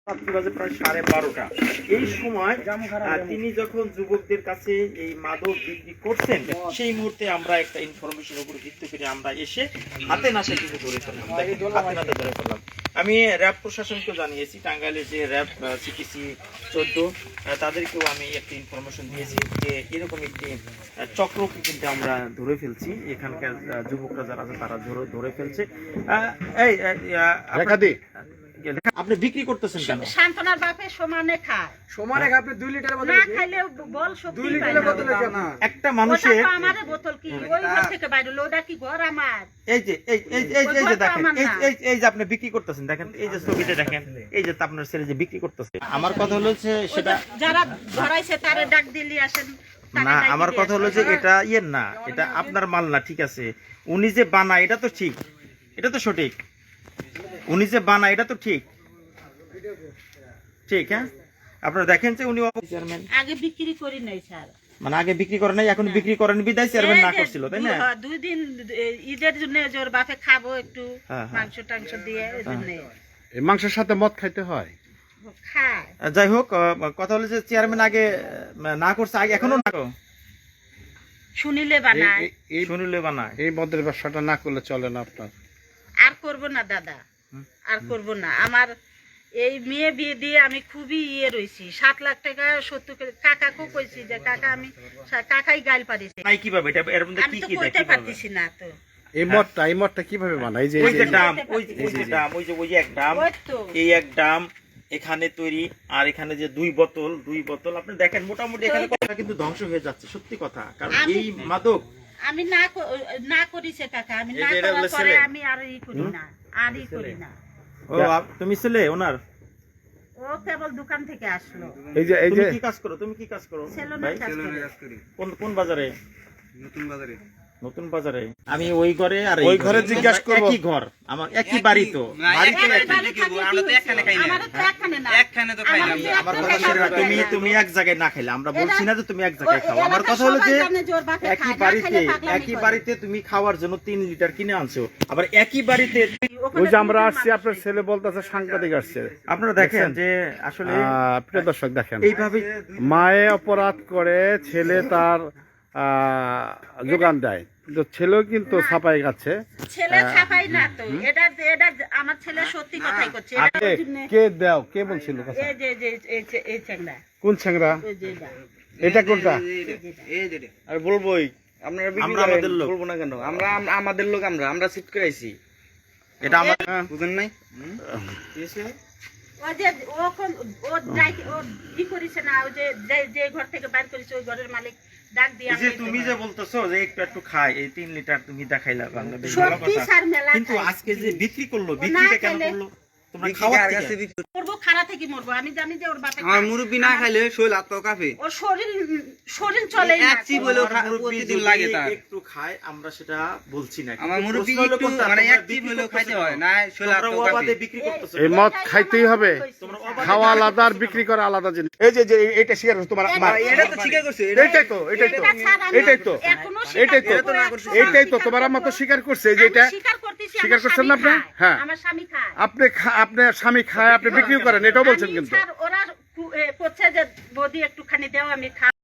রাত্রি বাজে প্রায় 12:30। এই সময় তিনি যখন যুবকদের কাছে এই মাদক বিক্রি করছেন সেই মুহূর্তে আমরা একটা ইনফরমেশনের উপর ভিত্তি করে আমরা এসে হাতে নাতে কিন্তু ধরে ফেললাম। হাতে নাতে ধরে ফেললাম। আমি র্যাব প্রশাসনকে জানিয়েছি, টাঙ্গাইলের যে র্যাব সিটিসি 14 তাদেরকেও আমি একটা ইনফরমেশন দিয়েছি যে এরকম একটি চক্রকে কিন্তু আমরা ধরে ফেলছি। এখানকার যুবকরা যারা আছে তারা ধরে ফেলছে। আপনি বিক্রি করতেছেন কেন? শান্তনার বাপে সমানে খায়, সমানে খায়। আপনি 2 লিটার বোতল না খাইলে বল সত্যি 2 লিটার বোতল কেন? একটা মানুষের আমারে বোতল কি ওই ঘর থেকে বাইরে লোডা কি ঘর আমার। এই যে দেখেন, এই যে আপনি বিক্রি করতেছেন, দেখেন এই যে ছবিতে দেখেন, এই যে আপনার ছেলে যে বিক্রি করতেছে। আমার কথা হলো যে সেটা যারা ধরাইছে তারে ডাক দিলি আসেন না, আমার কথা হলো যে এটা ইয়ের না, এটা আপনার মাল না, ঠিক আছে। উনি যে বানায় এটা তো ঠিক, এটা তো সঠিক। উনি যে বানায় এটা তো ঠিক, ঠিক। হ্যাঁ, আপনারা দেখেন যে উনি চেয়ারম্যান আগে বিক্রি করি নাই স্যার, মানে আগে বিক্রি করে নাই, এখন বিক্রি করেন বিদায় চেয়ারম্যান না করছিল, তাই না? 2 দিন ঈদের জন্য জোর বাপে খাবো একটু মাংস টাংস দিয়ে এই জন্য। এই মাংসের সাথে মদ খাইতে হয়, খায়। যাই হোক, কথা হলো যে চেয়ারম্যান আগে না করছে, আগে এখনো না শুনিলে বানায়, শুনিলে বানায়। এই মদের ব্যবসাটা না করলে চলে না আপনার? আর করব না দাদা, আর করব না। আমার এই মেয়ে বিয়ে দিয়ে আমি খুবই রইছি। 7 লাখ টাকা 70 কাকাকেও কইছি যে কাকা আমি কাকাই গাইল পারিছে। নাই কিভাবে এটা এর মধ্যে আমি কি তো কি কইতে দেখি পারতেছি না তো। এই মদটা কিভাবে বানায়? এই যে ওই যে ডাম, ওই যে ডাম, ওই যে এক ডাম, ওই তো এই এক ডাম এখানে তৈরি, আর এখানে যে 2 বোতল আপনি দেখেন, মোটামুটি এখানে কথা কিন্তু ধ্বংস হয়ে যাচ্ছে, সত্যি কথা। কারণ এই মাদক আমি না করিছে কাকা, আমি না করার পরে আমি আর করি না, করি না। ও তুমি ছেলে ওনার? ও কেবল দোকান থেকে আসলো। তুমি কি কাজ করো? তুমি কি কাজ করো ভাই? কোন বাজারে? নতুন বাজারে। আমি ওই ঘরে আর ওই ঘরে জিজ্ঞাসা করব। একই ঘর, আমার একই বাড়ি, তো বাড়িতে আমরা তো একখানে খাই না, একখানে তো খাই না। আমার কথা ছিল তুমি এক জায়গায় না খেলে, আমরা বলছি না যে তুমি এক জায়গায় খাও। আমার কথা হলো যে একই বাড়িতে তুমি খাওয়ার জন্য 3 লিটার কিনে আনছো, আবার একই বাড়িতে ওই যে আমরা আসছি, আপনার ছেলে বলতেছে সাংবাদিক আসছে। আপনারা দেখেন যে আসলে প্রিয় দর্শক দেখেন, এইভাবে মায়ে অপরাধ করে ছেলে তার যোগান দেয়, কিন্তু ছেলেও কিন্তু ছাপাই গেছে। ছেলে ছাপাই না তো, এটা আমার ছেলে সত্যি কথাই করছে। কে বলছিল? এই যে এই চ্যাংড়া। কোন চ্যাংড়া? এটা কোনটা? আর বলবোই, আপনারা আমরা আমাদের লোক বলবো না কেন? আমরা আমাদের লোক, আমরা সিট করে আইছি। এটা আমার বুঝেন নাই? ও যে ও কি করিছে না, ও যে ঘর থেকে বাইর করিছে ওই ঘরের মালিক ডাক দিয়ে যে তুমি যে বলতেছো যে একটু খাই, এই 3 লিটার তুমি দেখাইলা বাংলাদেশ, ভালো সত্যি কথা। স্যার মেলা কিন্তু আজকে যে বিক্রি করলো, বিক্রিটা কেন করলো? তোমরা খাওয়ার কাছে মরবো, খারা থেকে মরবো। আমি জানি যে ওর বাপে আমার মুরব্বি না খাইলে শৈল আত্ম কাফে, ওর শরীর চলে না। এক চিপ হলেও প্রতিদিন লাগে তার। একটু খায়, আমরা সেটা বলছি না। আমার মুরব্বি একটু মানে এক চিপ হলেও খাইতে হয় না, শৈল আত্ম কাফে। বিক্রি করতেছো, এই মদ খাইতেই হবে, খাওয়া আলাদা আর বিক্রি করা আলাদা জিনিস। এই যে এটা স্বীকার করছো তোমার? এটা তো স্বীকার করছে, এটাই তো তোমার আম্মা তো স্বীকার করছে যে এটা স্বীকার করছেন না আপনি? হ্যাঁ, আমার স্বামী খায়, আপনার স্বামী খায়, আপনি বিক্রি করেন, এটাও বলছেন কিন্তু। ওরা করছে যে বৌদি একটুখানি দাও আমি খাই।